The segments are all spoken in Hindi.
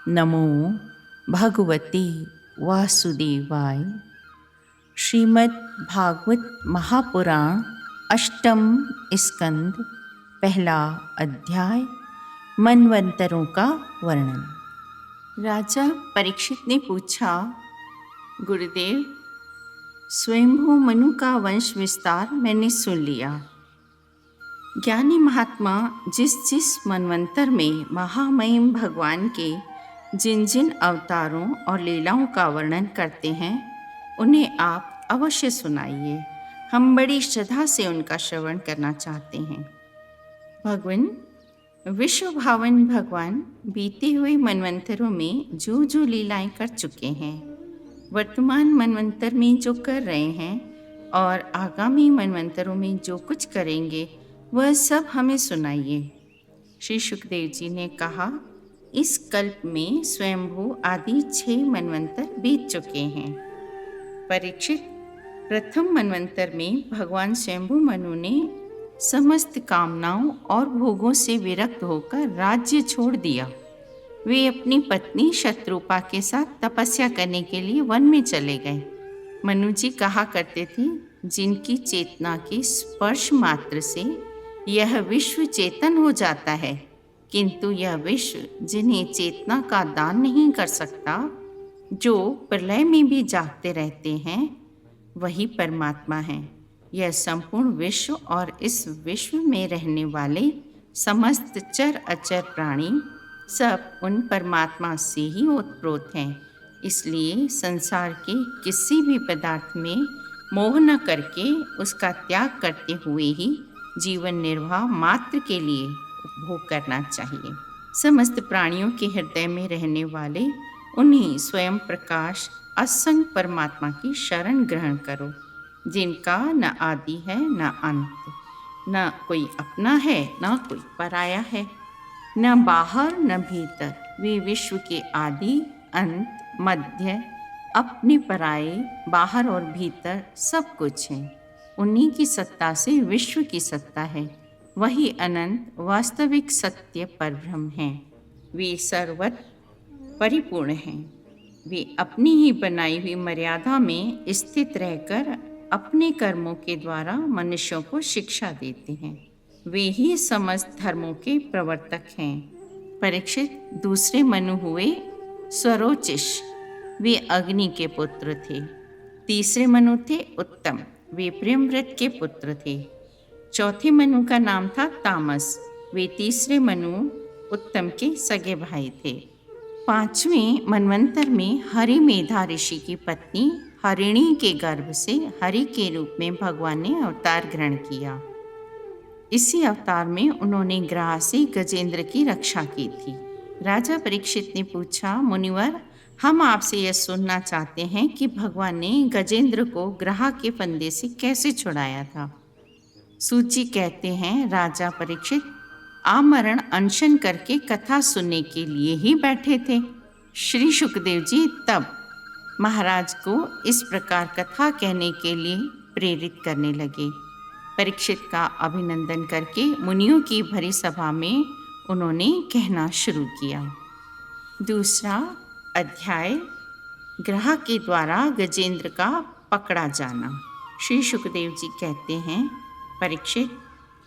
नमो भगवते वासुदेवाय। श्रीमद् भागवत महापुराण अष्टम स्कंद पहला अध्याय मनवंतरों का वर्णन। राजा परीक्षित ने पूछा, गुरुदेव, स्वयंभू मनु का वंश विस्तार मैंने सुन लिया। ज्ञानी महात्मा जिस जिस मनवंतर में महामहिम भगवान के जिन जिन अवतारों और लीलाओं का वर्णन करते हैं, उन्हें आप अवश्य सुनाइए। हम बड़ी श्रद्धा से उनका श्रवण करना चाहते हैं। भगवान विश्व भावन भगवान बीते हुए मनवंतरों में जो जो लीलाएं कर चुके हैं, वर्तमान मनवंतर में जो कर रहे हैं और आगामी मनवंतरों में जो कुछ करेंगे, वह सब हमें सुनाइए। श्री सुखदेव जी ने कहा, इस कल्प में स्वयंभू आदि 6 मनवंतर बीत चुके हैं। परीक्षित, प्रथम मनवंतर में भगवान स्वयंभू मनु ने समस्त कामनाओं और भोगों से विरक्त होकर राज्य छोड़ दिया। वे अपनी पत्नी शत्रुपा के साथ तपस्या करने के लिए वन में चले गए। मनु जी कहा करते थे, जिनकी चेतना के स्पर्श मात्र से यह विश्व चेतन हो जाता है, किंतु यह विश्व जिन्हें चेतना का दान नहीं कर सकता, जो प्रलय में भी जागते रहते हैं, वही परमात्मा है। यह संपूर्ण विश्व और इस विश्व में रहने वाले समस्त चर अचर प्राणी सब उन परमात्मा से ही ओतप्रोत हैं। इसलिए संसार के किसी भी पदार्थ में मोह न करके उसका त्याग करते हुए ही जीवन निर्वाह मात्र के लिए उपभोग करना चाहिए। समस्त प्राणियों के हृदय में रहने वाले उन्हीं स्वयं प्रकाश असंग परमात्मा की शरण ग्रहण करो, जिनका न आदि है न अंत, न कोई अपना है न कोई पराया है, न बाहर न भीतर। वे विश्व के आदि अंत मध्य अपने पराये बाहर और भीतर सब कुछ हैं। उन्हीं की सत्ता से विश्व की सत्ता है। वही अनंत वास्तविक सत्य परब्रह्म हैं। वे सर्वत्र परिपूर्ण हैं। वे अपनी ही बनाई हुई मर्यादा में स्थित रहकर अपने कर्मों के द्वारा मनुष्यों को शिक्षा देते हैं। वे ही समस्त धर्मों के प्रवर्तक हैं। परीक्षित, दूसरे मनु हुए स्वरोचिष, वे अग्नि के पुत्र थे। तीसरे मनु थे उत्तम, वे प्रेमव्रत के पुत्र थे। चौथे मनु का नाम था तामस, वे तीसरे मनु उत्तम के सगे भाई थे। 5वें मनवंतर में हरि मेधा ऋषि की पत्नी हरिणी के गर्भ से हरि के रूप में भगवान ने अवतार ग्रहण किया। इसी अवतार में उन्होंने ग्रह से गजेंद्र की रक्षा की थी। राजा परीक्षित ने पूछा, मुनिवर, हम आपसे यह सुनना चाहते हैं कि भगवान ने गजेंद्र को ग्रह के फंदे से कैसे छुड़ाया था। सूची कहते हैं, राजा परीक्षित आमरण अनशन करके कथा सुनने के लिए ही बैठे थे। श्री सुखदेव जी तब महाराज को इस प्रकार कथा कहने के लिए प्रेरित करने लगे। परीक्षित का अभिनंदन करके मुनियों की भरी सभा में उन्होंने कहना शुरू किया। दूसरा अध्याय, ग्रह के द्वारा गजेंद्र का पकड़ा जाना। श्री सुखदेव जी कहते हैं, परीक्षित,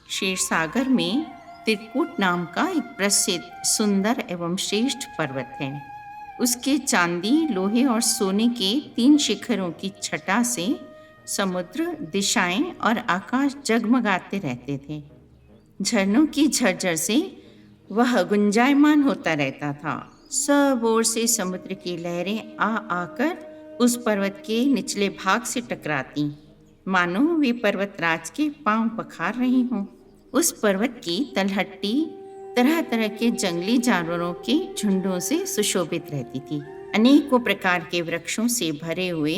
क्षीरसागर में त्रिकूट नाम का एक प्रसिद्ध सुंदर एवं श्रेष्ठ पर्वत है। उसके चांदी, लोहे और सोने के 3 शिखरों की छटा से समुद्र, दिशाएं और आकाश जगमगाते रहते थे। झरनों की झरझर से वह गुंजायमान होता रहता था। सब ओर से समुद्र की लहरें आ आकर उस पर्वत के निचले भाग से टकराती, मानो वे पर्वतराज के पांव पखार रही हों। उस पर्वत की तलहट्टी तरह तरह के जंगली जानवरों के झुंडों से सुशोभित रहती थी। अनेकों प्रकार के वृक्षों से भरे हुए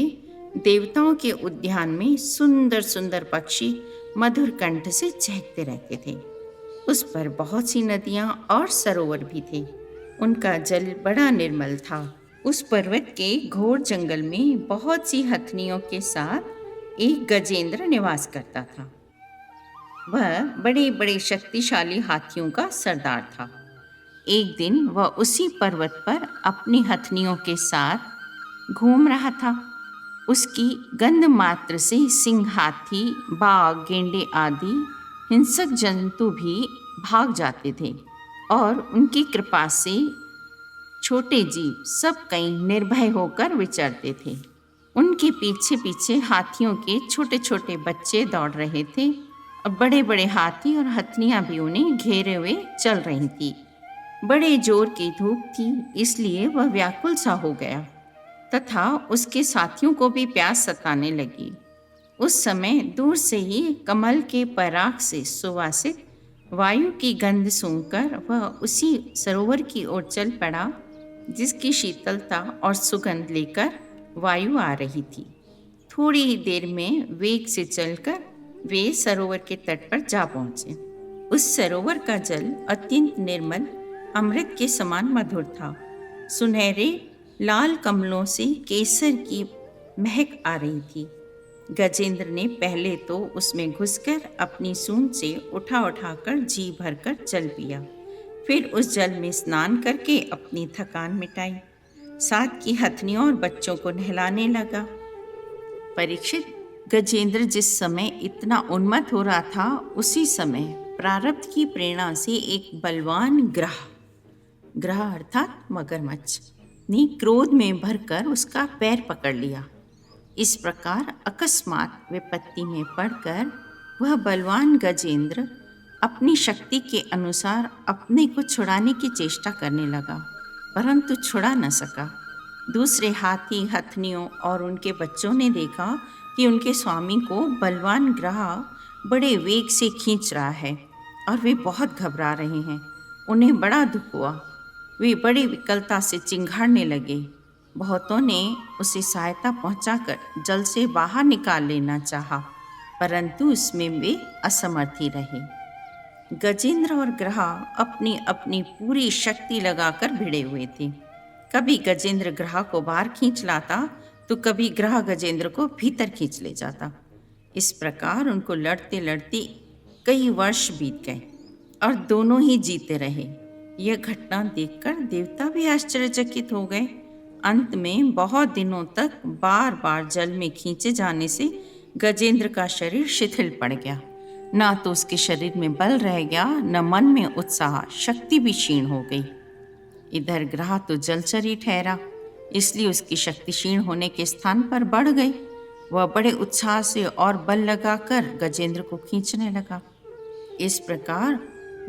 देवताओं के उद्यान में सुंदर सुंदर पक्षी मधुर कंठ से चहकते रहते थे। उस पर बहुत सी नदियां और सरोवर भी थे। उनका जल बड़ा निर्मल था। उस पर्वत के घोर जंगल में बहुत सी हथनियों के साथ एक गजेंद्र निवास करता था। वह बड़े बड़े शक्तिशाली हाथियों का सरदार था। एक दिन वह उसी पर्वत पर अपनी हथनियों के साथ घूम रहा था। उसकी गंध मात्र से सिंह, हाथी, बाघ, गेंडे आदि हिंसक जंतु भी भाग जाते थे और उनकी कृपा से छोटे जीव सब कहीं निर्भय होकर विचरते थे। उनके पीछे पीछे हाथियों के छोटे छोटे बच्चे दौड़ रहे थे और बड़े बड़े हाथी और हथनियां भी उन्हें घेरे हुए चल रही थी। बड़े जोर की धूप थी, इसलिए वह व्याकुल सा हो गया तथा उसके साथियों को भी प्यास सताने लगी। उस समय दूर से ही कमल के पराग से सुवासित वायु की गंध सूंघकर वह उसी सरोवर की ओर चल पड़ा जिसकी शीतलता और सुगंध लेकर वायु आ रही थी। थोड़ी ही देर में वेग से चलकर वे सरोवर के तट पर जा पहुंचे। उस सरोवर का जल अत्यंत निर्मल, अमृत के समान मधुर था। सुनहरे लाल कमलों से केसर की महक आ रही थी। गजेंद्र ने पहले तो उसमें घुसकर अपनी सूंड से उठा उठाकर जी भरकर जल पिया। फिर उस जल में स्नान करके अपनी थकान मिटाई। साथ की हथनियों और बच्चों को नहलाने लगा। परीक्षित, गजेंद्र जिस समय इतना उन्मत्त हो रहा था, उसी समय प्रारब्ध की प्रेरणा से एक बलवान ग्रह अर्थात मगरमच्छ ने क्रोध में भरकर उसका पैर पकड़ लिया। इस प्रकार अकस्मात विपत्ति में पड़कर वह बलवान गजेंद्र अपनी शक्ति के अनुसार अपने को छुड़ाने की चेष्टा करने लगा, परंतु छुड़ा न सका। दूसरे हाथी, हथनियों और उनके बच्चों ने देखा कि उनके स्वामी को बलवान ग्रह बड़े वेग से खींच रहा है और वे बहुत घबरा रहे हैं। उन्हें बड़ा दुख हुआ। वे बड़ी विकलता से चिंघाड़ने लगे। बहुतों ने उसे सहायता पहुंचाकर जल से बाहर निकाल लेना चाहा, परंतु उसमें वे असमर्थ ही रहे। गजेंद्र और ग्रह अपनी अपनी पूरी शक्ति लगाकर भिड़े हुए थे। कभी गजेंद्र ग्रह को बाहर खींच लाता तो कभी ग्रह गजेंद्र को भीतर खींच ले जाता। इस प्रकार उनको लड़ते लड़ते कई वर्ष बीत गए और दोनों ही जीते रहे। यह घटना देखकर देवता भी आश्चर्यचकित हो गए। अंत में बहुत दिनों तक बार बार जल में खींचे जाने से गजेंद्र का शरीर शिथिल पड़ गया। न तो उसके शरीर में बल रह गया, न मन में उत्साह, शक्ति भी क्षीण हो गई। इधर ग्रह तो जलचर ही ठहरा, इसलिए उसकी शक्ति क्षीण होने के स्थान पर बढ़ गई। वह बड़े उत्साह से और बल लगाकर गजेंद्र को खींचने लगा। इस प्रकार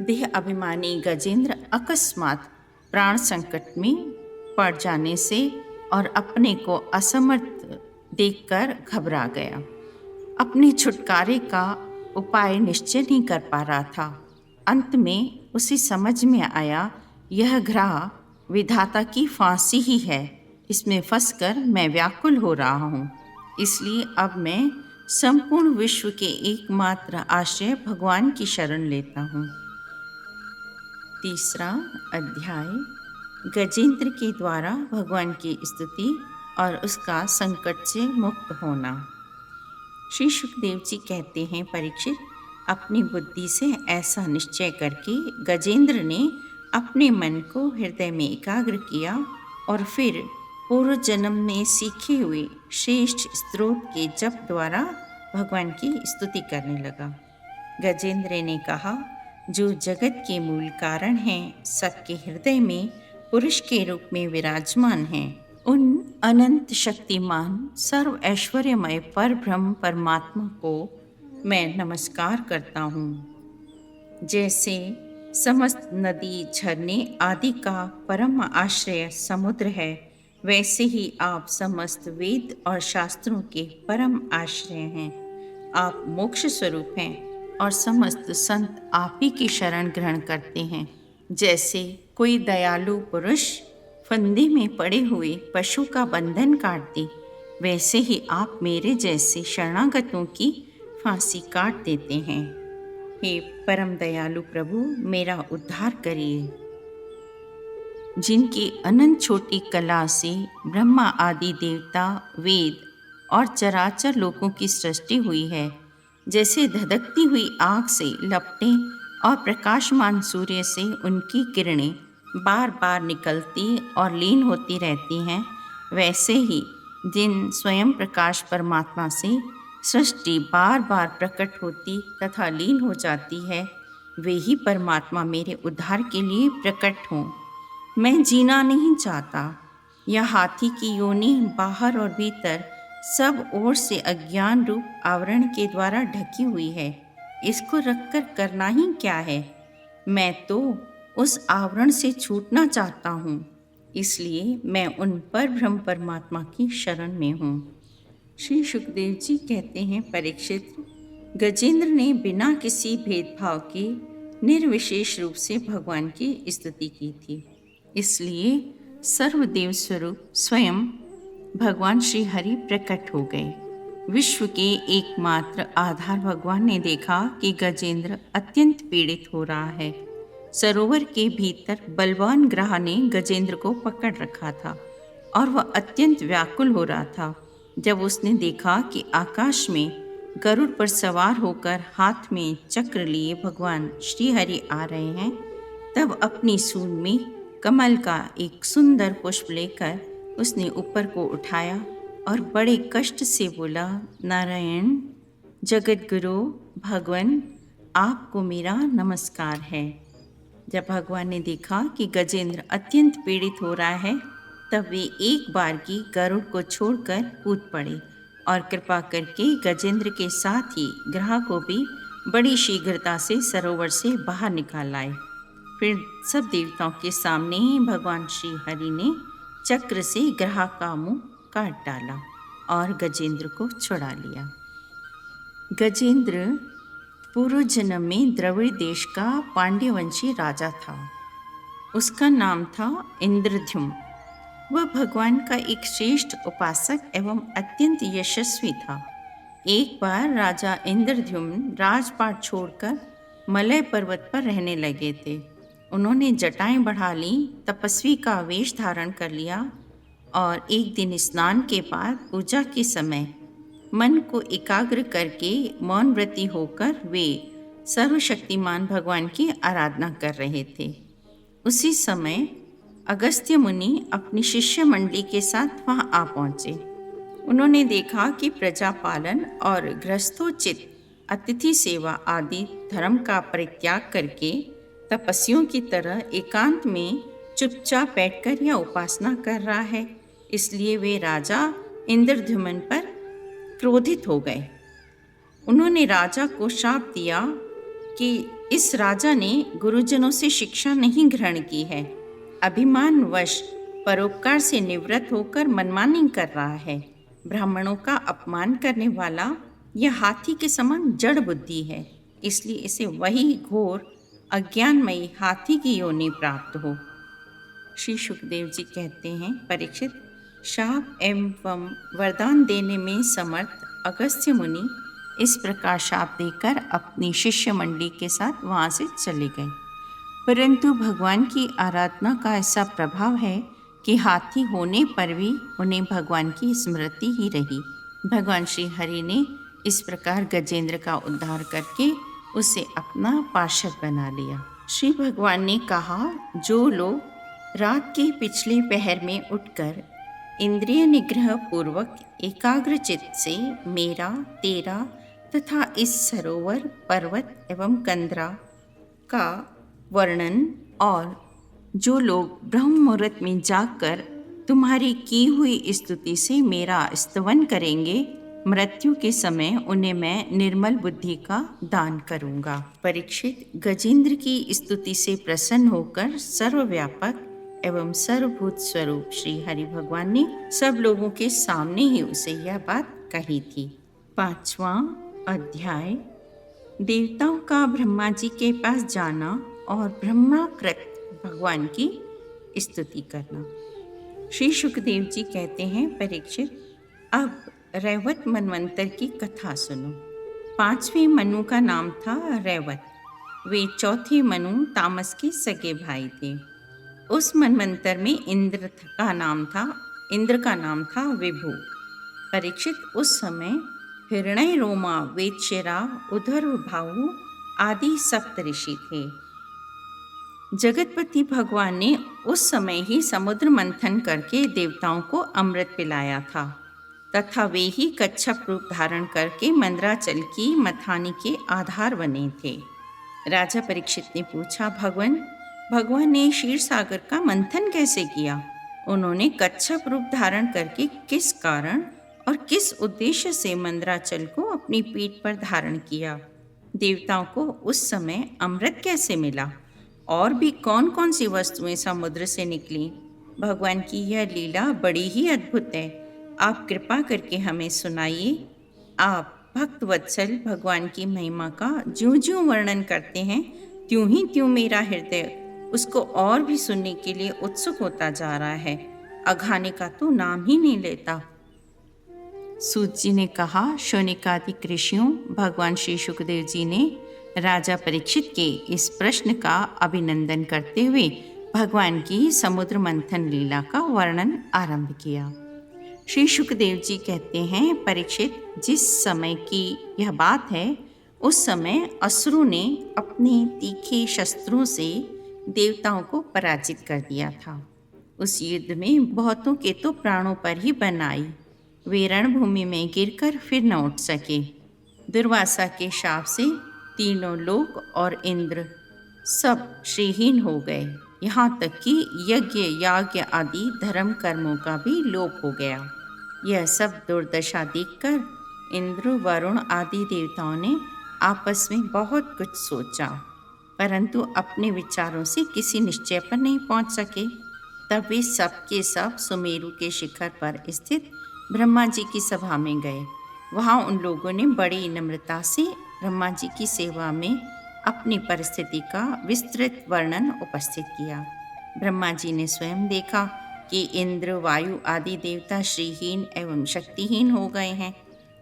देह अभिमानी गजेंद्र अकस्मात प्राण संकट में पड़ जाने से और अपने को असमर्थ देखकर घबरा गया। अपने छुटकारे का उपाय निश्चय नहीं कर पा रहा था। अंत में उसे समझ में आया, यह ग्रह विधाता की फांसी ही है। इसमें फंसकर मैं व्याकुल हो रहा हूँ। इसलिए अब मैं संपूर्ण विश्व के एकमात्र आश्रय भगवान की शरण लेता हूँ। तीसरा अध्याय, गजेंद्र के द्वारा भगवान की स्तुति और उसका संकट से मुक्त होना। श्री सुखदेव जी कहते हैं, परीक्षित, अपनी बुद्धि से ऐसा निश्चय करके गजेंद्र ने अपने मन को हृदय में एकाग्र किया और फिर पूर्व जन्म में सीखे हुए श्रेष्ठ स्त्रोत के जप द्वारा भगवान की स्तुति करने लगा। गजेंद्र ने कहा, जो जगत के मूल कारण हैं, सबके हृदय में पुरुष के रूप में विराजमान हैं, उन अनंत शक्तिमान सर्व ऐश्वर्यमय पर ब्रह्म परमात्मा को मैं नमस्कार करता हूँ। जैसे समस्त नदी, झरने आदि का परम आश्रय समुद्र है, वैसे ही आप समस्त वेद और शास्त्रों के परम आश्रय हैं। आप मोक्ष स्वरूप हैं और समस्त संत आप ही की शरण ग्रहण करते हैं। जैसे कोई दयालु पुरुष फंदे में पड़े हुए पशु का बंधन काट दे, वैसे ही आप मेरे जैसे शरणागतों की फांसी काट देते हैं। हे परम दयालु प्रभु, मेरा उद्धार करिए। जिनकी अनंत छोटी कला से ब्रह्मा आदि देवता, वेद और चराचर लोकों की सृष्टि हुई है, जैसे धधकती हुई आग से लपटें और प्रकाशमान सूर्य से उनकी किरणें बार बार निकलती और लीन होती रहती हैं, वैसे ही जिन स्वयं प्रकाश परमात्मा से सृष्टि बार बार प्रकट होती तथा लीन हो जाती है, वे ही परमात्मा मेरे उद्धार के लिए प्रकट हों। मैं जीना नहीं चाहता। यह हाथी की योनि बाहर और भीतर सब ओर से अज्ञान रूप आवरण के द्वारा ढकी हुई है। इसको रखकर करना ही क्या है? मैं तो उस आवरण से छूटना चाहता हूँ। इसलिए मैं उन पर ब्रह्म परमात्मा की शरण में हूँ। श्री सुखदेव जी कहते हैं, परीक्षित, गजेंद्र ने बिना किसी भेदभाव के निर्विशेष रूप से भगवान की स्तुति की थी। इसलिए सर्वदेव स्वरूप स्वयं भगवान श्री हरि प्रकट हो गए। विश्व के एकमात्र आधार भगवान ने देखा कि गजेंद्र अत्यंत पीड़ित हो रहा है। सरोवर के भीतर बलवान ग्रह ने गजेंद्र को पकड़ रखा था और वह अत्यंत व्याकुल हो रहा था। जब उसने देखा कि आकाश में गरुड़ पर सवार होकर हाथ में चक्र लिए भगवान श्रीहरि आ रहे हैं, तब अपनी सूंड में कमल का एक सुंदर पुष्प लेकर उसने ऊपर को उठाया और बड़े कष्ट से बोला, नारायण, जगत गुरु भगवान, आपको मेरा नमस्कार है। जब भगवान ने देखा कि गजेंद्र अत्यंत पीड़ित हो रहा है, तब वे एक बार की गरुड़ को छोड़कर कूद पड़े और कृपा करके गजेंद्र के साथ ही ग्रह को भी बड़ी शीघ्रता से सरोवर से बाहर निकाल लाए। फिर सब देवताओं के सामने ही भगवान श्री हरि ने चक्र से ग्रह का मुंह काट डाला और गजेंद्र को छुड़ा लिया। गजेंद्र पूर्व जन्म में द्रविड़ देश का पांड्यवंशी राजा था। उसका नाम था इंद्रद्युम्न। वह भगवान का एक श्रेष्ठ उपासक एवं अत्यंत यशस्वी था। एक बार राजा इंद्रद्युम्न राजपाट छोड़कर मलय पर्वत पर रहने लगे थे। उन्होंने जटाएं बढ़ा ली, तपस्वी का वेश धारण कर लिया और एक दिन स्नान के बाद पूजा के समय मन को एकाग्र करके मौन व्रती होकर वे सर्वशक्तिमान भगवान की आराधना कर रहे थे। उसी समय अगस्त्य मुनि अपनी शिष्य मंडली के साथ वहां आ पहुंचे। उन्होंने देखा कि प्रजा पालन और गृहस्थोचित अतिथि सेवा आदि धर्म का परित्याग करके तपस्वियों की तरह एकांत में चुपचाप बैठकर यह उपासना कर रहा है। इसलिए वे राजा इंद्रद्युम्न पर क्रोधित हो गए। उन्होंने राजा को शाप दिया कि इस राजा ने गुरुजनों से शिक्षा नहीं ग्रहण की है, अभिमानवश परोपकार से निवृत्त होकर मनमानी कर रहा है। ब्राह्मणों का अपमान करने वाला यह हाथी के समान जड़ बुद्धि है, इसलिए इसे वही घोर अज्ञानमयी हाथी की योनि प्राप्त हो। श्री सुखदेव जी कहते हैं, परीक्षित, शाप एवं वरदान देने में समर्थ अगस्त्य मुनि इस प्रकार शाप देकर अपनी शिष्य मंडली के साथ वहाँ से चले गए। परंतु भगवान की आराधना का ऐसा प्रभाव है कि हाथी होने पर भी उन्हें भगवान की स्मृति ही रही। भगवान श्री हरि ने इस प्रकार गजेंद्र का उद्धार करके उसे अपना पार्षद बना लिया। श्री भगवान ने कहा, जो लोग रात के पिछले पहर में उठकर इंद्रिय निग्रह पूर्वक एकाग्र चित्त से मेरा, तेरा तथा इस सरोवर, पर्वत एवं कंदरा का वर्णन और जो लोग ब्रह्म मुहूर्त में जागकर तुम्हारी की हुई स्तुति से मेरा स्तवन करेंगे, मृत्यु के समय उन्हें मैं निर्मल बुद्धि का दान करूँगा। परीक्षित, गजेंद्र की स्तुति से प्रसन्न होकर सर्वव्यापक एवं सर्वभूत स्वरूप श्री हरि भगवान ने सब लोगों के सामने ही उसे यह बात कही थी। 5वां अध्याय, देवताओं का ब्रह्मा जी के पास जाना और ब्रह्माकृत भगवान की स्तुति करना। श्री सुखदेव जी कहते हैं, परीक्षित, अब रैवत मनवंतर की कथा सुनो। 5वें मनु का नाम था रैवत। वे चौथे मनु तामस के सगे भाई थे। उस मनवंतर में इंद्र का नाम था विभु। परीक्षित, उस समय हिरण्य रोमा, वेदशिरा, उधर भाहु आदि सप्त ऋषि थे। जगतपति भगवान ने उस समय ही समुद्र मंथन करके देवताओं को अमृत पिलाया था तथा वे ही कच्छप रूप धारण करके मंदराचल की मथानी के आधार बने थे। राजा परीक्षित ने पूछा, भगवान ने क्षीर सागर का मंथन कैसे किया? उन्होंने कच्छप रूप धारण करके किस कारण और किस उद्देश्य से मंदराचल को अपनी पीठ पर धारण किया? देवताओं को उस समय अमृत कैसे मिला? और भी कौन कौन सी वस्तुएं समुद्र से निकली? भगवान की यह लीला बड़ी ही अद्भुत है। आप कृपा करके हमें सुनाइए। आप भक्त वत्सल भगवान की महिमा का ज्यों ज्यों वर्णन करते हैं त्यों मेरा हृदय उसको और भी सुनने के लिए उत्सुक होता जा रहा है। अघाने का तो नाम ही नहीं लेता। सूत जी ने कहा, शौनिकादि ऋषियों, भगवान श्री सुखदेव जी ने राजा परीक्षित के इस प्रश्न का अभिनंदन करते हुए भगवान की समुद्र मंथन लीला का वर्णन आरंभ किया। श्री सुखदेव जी कहते हैं, परीक्षित, जिस समय की यह बात है उस समय असुरों ने अपने तीखे शस्त्रों से देवताओं को पराजित कर दिया था। उस युद्ध में बहुतों के तो प्राणों पर ही बन आई। वे रणभूमि में गिरकर फिर न उठ सके। दुर्वासा के शाप से तीनों लोक और इंद्र सब श्रीहीन हो गए। यहाँ तक कि यज्ञ याज्ञ आदि धर्म कर्मों का भी लोप हो गया। यह सब दुर्दशा देखकर इंद्र वरुण आदि देवताओं ने आपस में बहुत कुछ सोचा, परंतु अपने विचारों से किसी निश्चय पर नहीं पहुंच सके। तब वे सब के सब सुमेरु के शिखर पर स्थित ब्रह्मा जी की सभा में गए। वहाँ उन लोगों ने बड़ी नम्रता से ब्रह्मा जी की सेवा में अपनी परिस्थिति का विस्तृत वर्णन उपस्थित किया। ब्रह्मा जी ने स्वयं देखा कि इंद्र वायु आदि देवता श्रीहीन एवं शक्तिहीन हो गए हैं।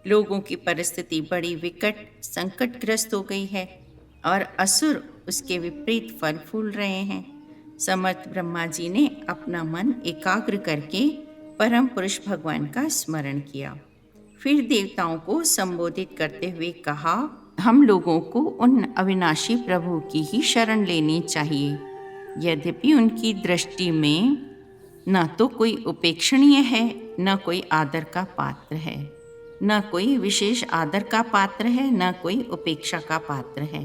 लोगों की परिस्थिति बड़ी विकट संकटग्रस्त हो गई है और असुर उसके विपरीत फल फूल रहे हैं। समर्थ ब्रह्मा जी ने अपना मन एकाग्र करके परम पुरुष भगवान का स्मरण किया। फिर देवताओं को संबोधित करते हुए कहा, हम लोगों को उन अविनाशी प्रभु की ही शरण लेनी चाहिए। यद्यपि उनकी दृष्टि में न तो कोई उपेक्षणीय है, न कोई आदर का पात्र है, न कोई विशेष आदर का पात्र है, न कोई उपेक्षा का पात्र है।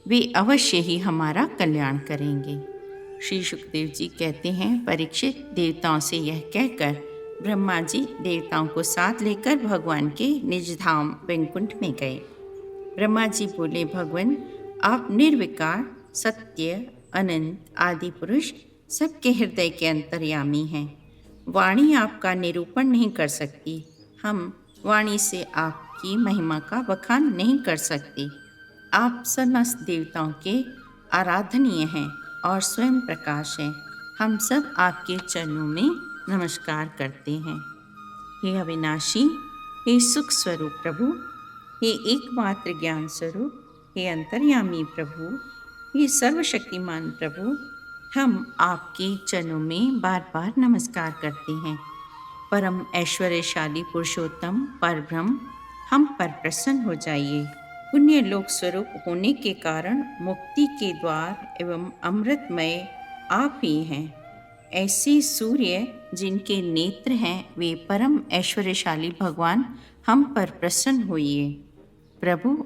वे अवश्य ही हमारा कल्याण करेंगे। श्री सुखदेव जी कहते हैं, परीक्षित, देवताओं से यह कहकर ब्रह्मा जी देवताओं को साथ लेकर भगवान के निज धाम वैकुंठ में गए। ब्रह्मा जी बोले, भगवान, आप निर्विकार, सत्य, अनंत, आदि पुरुष, सबके हृदय के अंतर्यामी हैं। वाणी आपका निरूपण नहीं कर सकती। हम वाणी से आपकी महिमा का बखान नहीं कर सकते। आप समस्त देवताओं के आराधनीय हैं और स्वयं प्रकाश हैं। हम सब आपके चरणों में नमस्कार करते हैं। हे अविनाशी, हे सुख स्वरूप प्रभु, हे एकमात्र ज्ञान स्वरूप, हे अंतर्यामी प्रभु, हे सर्वशक्तिमान प्रभु, हम आपके चरणों में बार बार नमस्कार करते हैं। परम ऐश्वर्यशाली पुरुषोत्तम परब्रह्म, हम पर प्रसन्न हो जाइए। पुण्य लोक स्वरूप होने के कारण मुक्ति के द्वार एवं अमृतमय आप ही हैं। ऐसे सूर्य जिनके नेत्र हैं, वे परम ऐश्वर्यशाली भगवान, हम पर प्रसन्न होइए। प्रभु,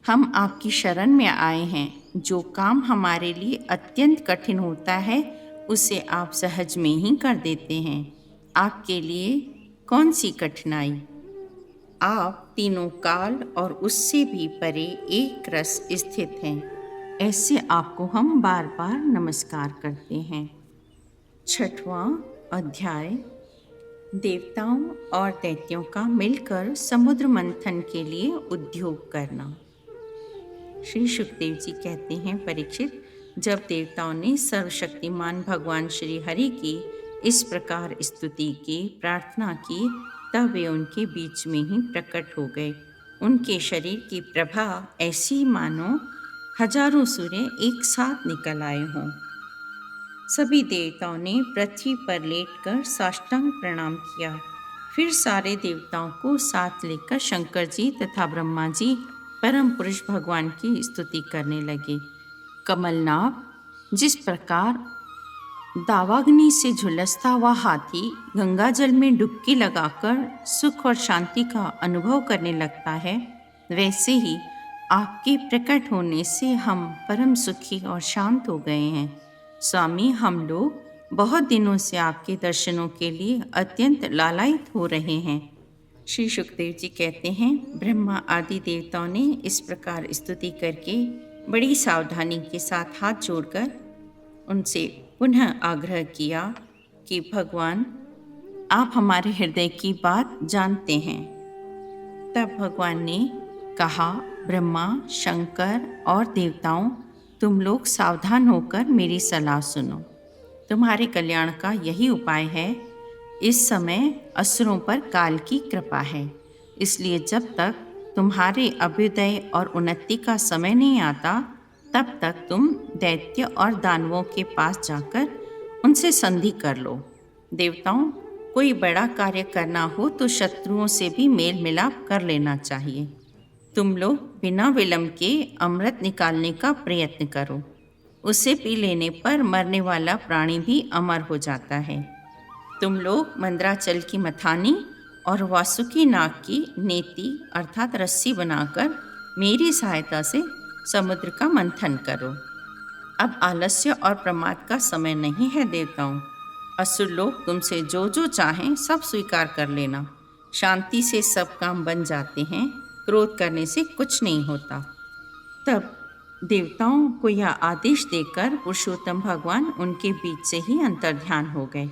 हम आपकी शरण में आए हैं। जो काम हमारे लिए अत्यंत कठिन होता है उसे आप सहज में ही कर देते हैं। आपके लिए कौन सी कठिनाई? आप तीनों काल और उससे भी परे एक रस स्थित हैं। ऐसे आपको हम बार बार नमस्कार करते हैं। 6वां अध्याय, देवताओं और दैत्यों का मिलकर समुद्र मंथन के लिए उद्योग करना। श्री सुखदेव जी कहते हैं, परीक्षित, जब देवताओं ने सर्वशक्तिमान भगवान श्री हरि की इस प्रकार स्तुति की, प्रार्थना की, तब वे उनके बीच में ही प्रकट हो गए। उनके शरीर की प्रभा ऐसी मानो हजारों सूर्य एक साथ निकल आए हों। सभी देवताओं ने पृथ्वी पर लेटकर साष्टांग प्रणाम किया। फिर सारे देवताओं को साथ लेकर शंकर जी तथा ब्रह्मा जी परम पुरुष भगवान की स्तुति करने लगे। कमलनाभ, जिस प्रकार दावाग्नि से झुलसता हुआ हाथी गंगा जल में डुबकी लगाकर सुख और शांति का अनुभव करने लगता है, वैसे ही आपके प्रकट होने से हम परम सुखी और शांत हो गए हैं। स्वामी, हम लोग बहुत दिनों से आपके दर्शनों के लिए अत्यंत लालायित हो रहे हैं। श्री सुखदेव जी कहते हैं, ब्रह्मा आदि देवताओं ने इस प्रकार स्तुति करके बड़ी सावधानी के साथ हाथ जोड़कर उनसे पुनः आग्रह किया कि भगवान, आप हमारे हृदय की बात जानते हैं। तब भगवान ने कहा, ब्रह्मा, शंकर और देवताओं, तुम लोग सावधान होकर मेरी सलाह सुनो। तुम्हारे कल्याण का यही उपाय है। इस समय असुरों पर काल की कृपा है, इसलिए जब तक तुम्हारे अभ्युदय और उन्नति का समय नहीं आता, तब तक तुम दैत्य और दानवों के पास जाकर उनसे संधि कर लो। देवताओं, कोई बड़ा कार्य करना हो तो शत्रुओं से भी मेल मिलाप कर लेना चाहिए। तुम लोग बिना विलंब के अमृत निकालने का प्रयत्न करो। उसे पी लेने पर मरने वाला प्राणी भी अमर हो जाता है। तुम लोग मंद्राचल की मथानी और वासुकी नाग की नेति अर्थात रस्सी बनाकर मेरी सहायता से समुद्र का मंथन करो। अब आलस्य और प्रमाद का समय नहीं है देवताओं। असुर लोग तुमसे जो जो चाहें सब स्वीकार कर लेना। शांति से सब काम बन जाते हैं, क्रोध करने से कुछ नहीं होता। तब देवताओं को यह आदेश देकर पुरुषोत्तम भगवान उनके बीच से ही अंतर्ध्यान हो गए।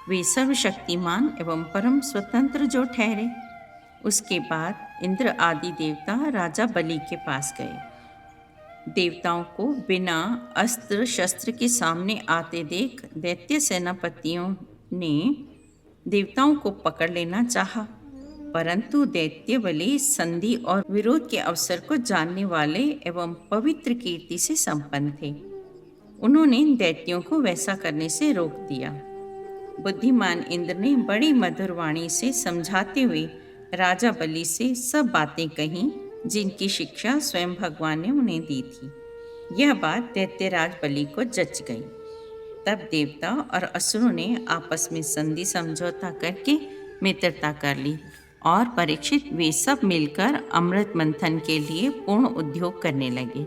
वे सर्वशक्तिमान एवं परम स्वतंत्र जो ठहरे। उसके बाद इंद्र आदि देवता राजा बलि के पास गए। देवताओं को बिना अस्त्र शस्त्र के सामने आते देख दैत्य सेनापतियों ने देवताओं को पकड़ लेना चाहा, परंतु दैत्य बलि संधि और विरोध के अवसर को जानने वाले एवं पवित्र कीर्ति से संपन्न थे। उन्होंने दैत्यों को वैसा करने से रोक दिया। बुद्धिमान इंद्र ने बड़ी मधुर वाणी से समझाते हुए राजा बलि से सब बातें कहीं जिनकी शिक्षा स्वयं भगवान ने उन्हें दी थी। यह बात दैत्यराज बलि को जच गई। तब देवता और असुरों ने आपस में संधि समझौता करके मित्रता कर ली और परीक्षित वे सब मिलकर अमृत मंथन के लिए पूर्ण उद्योग करने लगे।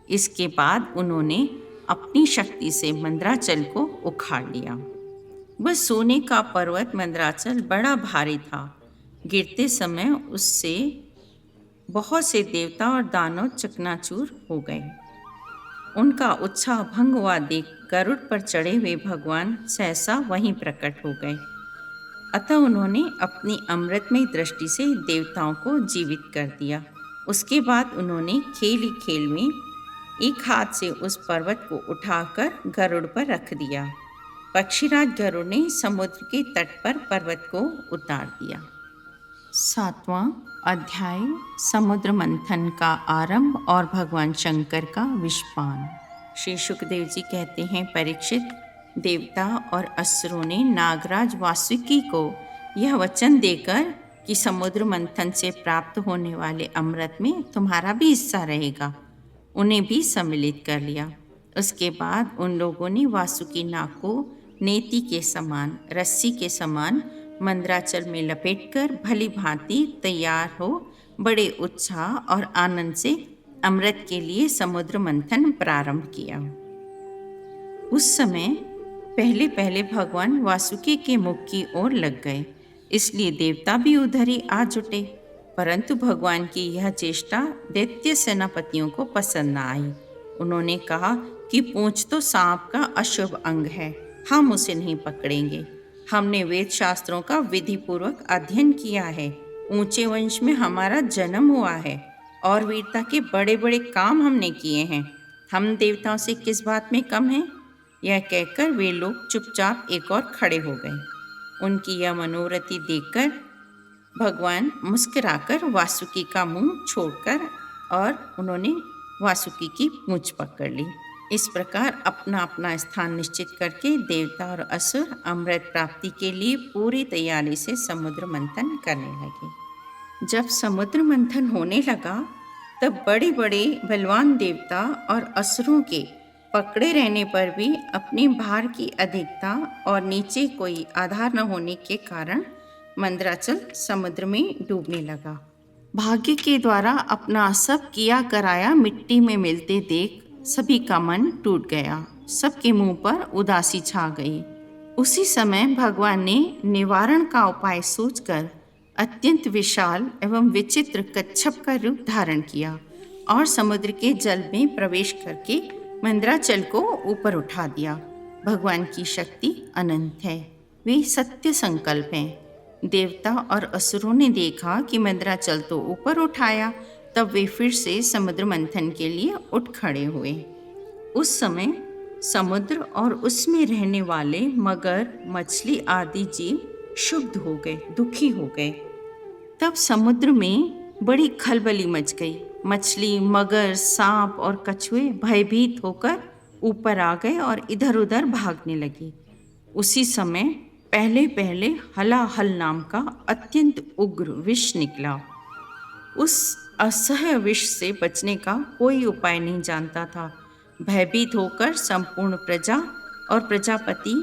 इसके बाद उन्होंने अपनी शक्ति से मंद्राचल को उखाड़ लिया। वह सोने का पर्वत मंद्राचल बड़ा भारी था। गिरते समय उससे बहुत से देवता और दानव चकनाचूर हो गए। उनका उत्साह भंग हुआ देख गरुड़ पर चढ़े हुए भगवान सहसा वहीं प्रकट हो गए। अतः उन्होंने अपनी अमृतमय दृष्टि से देवताओं को जीवित कर दिया। उसके बाद उन्होंने खेल ही खेल में एक हाथ से उस पर्वत को उठाकर गरुड़ पर रख दिया। पक्षीराज गरुड़ ने समुद्र के तट पर पर्वत को उतार दिया। 7वां अध्याय समुद्र मंथन का आरंभ और भगवान शंकर का विषपान। श्री सुखदेव जी कहते हैं, परीक्षित, देवता और असुरों ने नागराज वासुकी को यह वचन देकर कि समुद्र मंथन से प्राप्त होने वाले अमृत में तुम्हारा भी हिस्सा रहेगा, उन्हें भी सम्मिलित कर लिया। उसके बाद उन लोगों ने वासुकी नाग को नेति के समान, रस्सी के समान मंद्राचल में लपेटकर भली भांति तैयार हो बड़े उत्साह और आनंद से अमृत के लिए समुद्र मंथन प्रारंभ किया। उस समय पहले पहले भगवान वासुकी के मुख की ओर लग गए, इसलिए देवता भी उधर ही आ जुटे। परंतु भगवान की यह चेष्टा दैत्य सेनापतियों को पसंद न आई। उन्होंने कहा कि पूंछ तो सांप का अशुभ अंग है, हम उसे नहीं पकड़ेंगे। हमने वेद शास्त्रों का विधि पूर्वक अध्ययन किया है, ऊंचे वंश में हमारा जन्म हुआ है और वीरता के बड़े बड़े काम हमने किए हैं। हम देवताओं से किस बात में कम हैं? यह कहकर वे लोग चुपचाप एक और खड़े हो गए। उनकी यह मनोरथी देखकर भगवान मुस्कुराकर वासुकी का मुंह छोड़कर और उन्होंने वासुकी की पूंछ पकड़ ली। इस प्रकार अपना अपना स्थान निश्चित करके देवता और असुर अमृत प्राप्ति के लिए पूरी तैयारी से समुद्र मंथन करने लगे। जब समुद्र मंथन होने लगा तब बड़े बड़े बलवान देवता और असुरों के पकड़े रहने पर भी अपने भार की अधिकता और नीचे कोई आधार न होने के कारण मंदराचल समुद्र में डूबने लगा। भाग्य के द्वारा अपना सब किया कराया मिट्टी में मिलते देख सभी का मन टूट गया। सबके मुंह पर उदासी छा गई। उसी समय भगवान ने निवारण का उपाय सोचकर अत्यंत विशाल एवं विचित्र कच्छप का रूप धारण किया और समुद्र के जल में प्रवेश करके मंदराचल को ऊपर उठा दिया। भगवान की शक्ति अनंत है, वे सत्य संकल्प हैं। देवता और असुरों ने देखा कि मंदराचल तो ऊपर उठाया, तब वे फिर से समुद्र मंथन के लिए उठ खड़े हुए। उस समय समुद्र और उसमें रहने वाले मगर, मछली आदि जीव क्षुब्ध हो गए, दुखी हो गए। तब समुद्र में बड़ी खलबली मच गई। मछली, मगर, सांप और कछुए भयभीत होकर ऊपर आ गए और इधर उधर भागने लगे। उसी समय पहले पहले हलाहल नाम का अत्यंत उग्र विष निकला। उस असह्य विष से बचने का कोई उपाय नहीं जानता था। भयभीत होकर संपूर्ण प्रजा और प्रजापति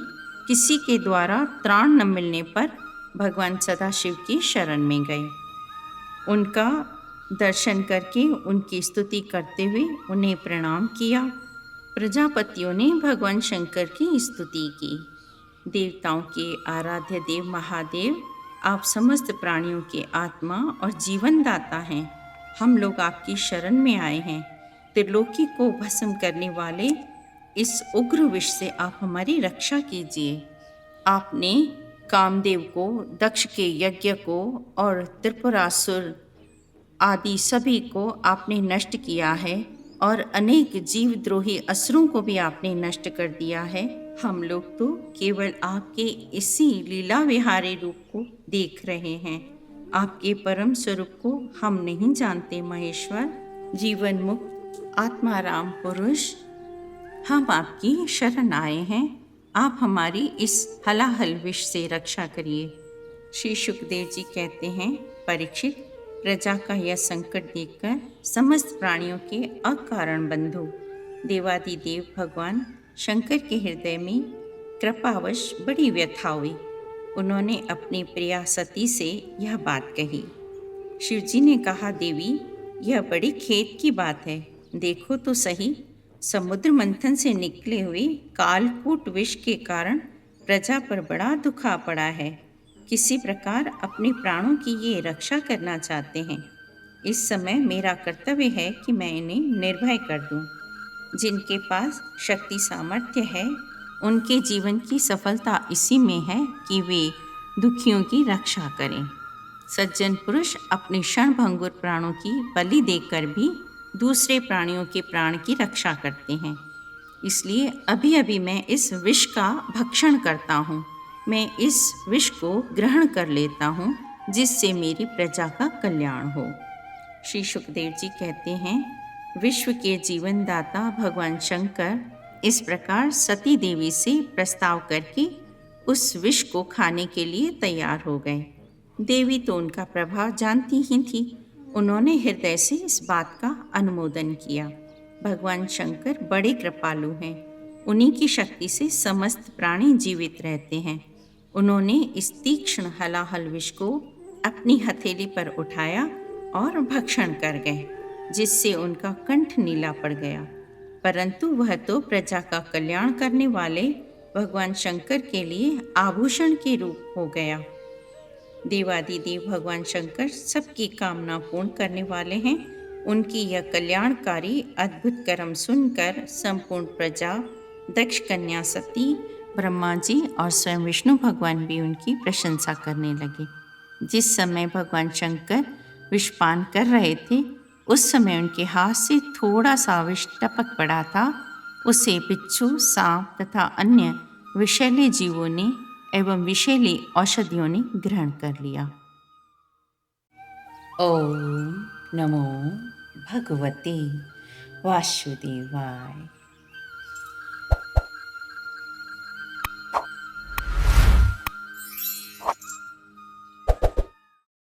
किसी के द्वारा त्राण न मिलने पर भगवान सदाशिव की शरण में गए। उनका दर्शन करके उनकी स्तुति करते हुए उन्हें प्रणाम किया। प्रजापतियों ने भगवान शंकर की स्तुति की। देवताओं के आराध्य देव महादेव, आप समस्त प्राणियों के आत्मा और जीवन दाता हैं। हम लोग आपकी शरण में आए हैं। त्रिलोकी को भस्म करने वाले इस उग्र विष से आप हमारी रक्षा कीजिए। आपने कामदेव को, दक्ष के यज्ञ को और त्रिपुरासुर आदि सभी को आपने नष्ट किया है और अनेक जीवद्रोही असुरों को भी आपने नष्ट कर दिया है। हम लोग तो केवल आपके इसी लीला विहारी रूप को देख रहे हैं। आपके परम स्वरूप को हम नहीं जानते महेश्वर। जीवन मुक्त आत्माराम पुरुष, हम आपकी शरण आए हैं। आप हमारी इस हलाहल विष से रक्षा करिए। श्री सुखदेव जी कहते हैं, परीक्षित, प्रजा का यह संकट देखकर समस्त प्राणियों के अकारण बंधु देवादिदेव भगवान शंकर के हृदय में कृपावश बड़ी व्यथा हुई। उन्होंने अपनी प्रिया सती से यह बात कही। शिवजी ने कहा, देवी, यह बड़ी खेद की बात है। देखो तो सही, समुद्र मंथन से निकले हुए कालकूट विष के कारण प्रजा पर बड़ा दुख आ पड़ा है। किसी प्रकार अपने प्राणों की ये रक्षा करना चाहते हैं। इस समय मेरा कर्तव्य है कि मैं इन्हें निर्भय कर दूं। जिनके पास शक्ति सामर्थ्य है, उनके जीवन की सफलता इसी में है कि वे दुखियों की रक्षा करें। सज्जन पुरुष अपने क्षणभंगुर प्राणों की बलि देकर भी दूसरे प्राणियों के प्राण की रक्षा करते हैं। इसलिए अभी अभी मैं इस विष का भक्षण करता हूँ। मैं इस विष को ग्रहण कर लेता हूँ, जिससे मेरी प्रजा का कल्याण हो। श्री सुखदेव जी कहते हैं, विश्व के जीवन दाता भगवान शंकर इस प्रकार सती देवी से प्रस्ताव करके उस विष को खाने के लिए तैयार हो गए। देवी तो उनका प्रभाव जानती ही थी। उन्होंने हृदय से इस बात का अनुमोदन किया। भगवान शंकर बड़े कृपालु हैं। उन्हीं की शक्ति से समस्त प्राणी जीवित रहते हैं। उन्होंने इस तीक्ष्ण हलाहल विष को अपनी हथेली पर उठाया और भक्षण कर गए, जिससे उनका कंठ नीला पड़ गया। परंतु वह तो प्रजा का कल्याण करने वाले भगवान शंकर के लिए आभूषण के रूप हो गया। देवादिदेव भगवान शंकर सबकी कामना पूर्ण करने वाले हैं। उनकी यह कल्याणकारी अद्भुत कर्म सुनकर संपूर्ण प्रजा, दक्ष कन्या सती, ब्रह्मा जी और स्वयं विष्णु भगवान भी उनकी प्रशंसा करने लगे। जिस समय भगवान शंकर विषपान कर रहे थे, उस समय उनके हाथ से थोड़ा सा विष टपक पड़ा था। उसे बिच्छू, सांप तथा अन्य विषैले जीवों ने एवं विषैली औषधियों ने ग्रहण कर लिया। ओम नमो भगवते वासुदेवाय।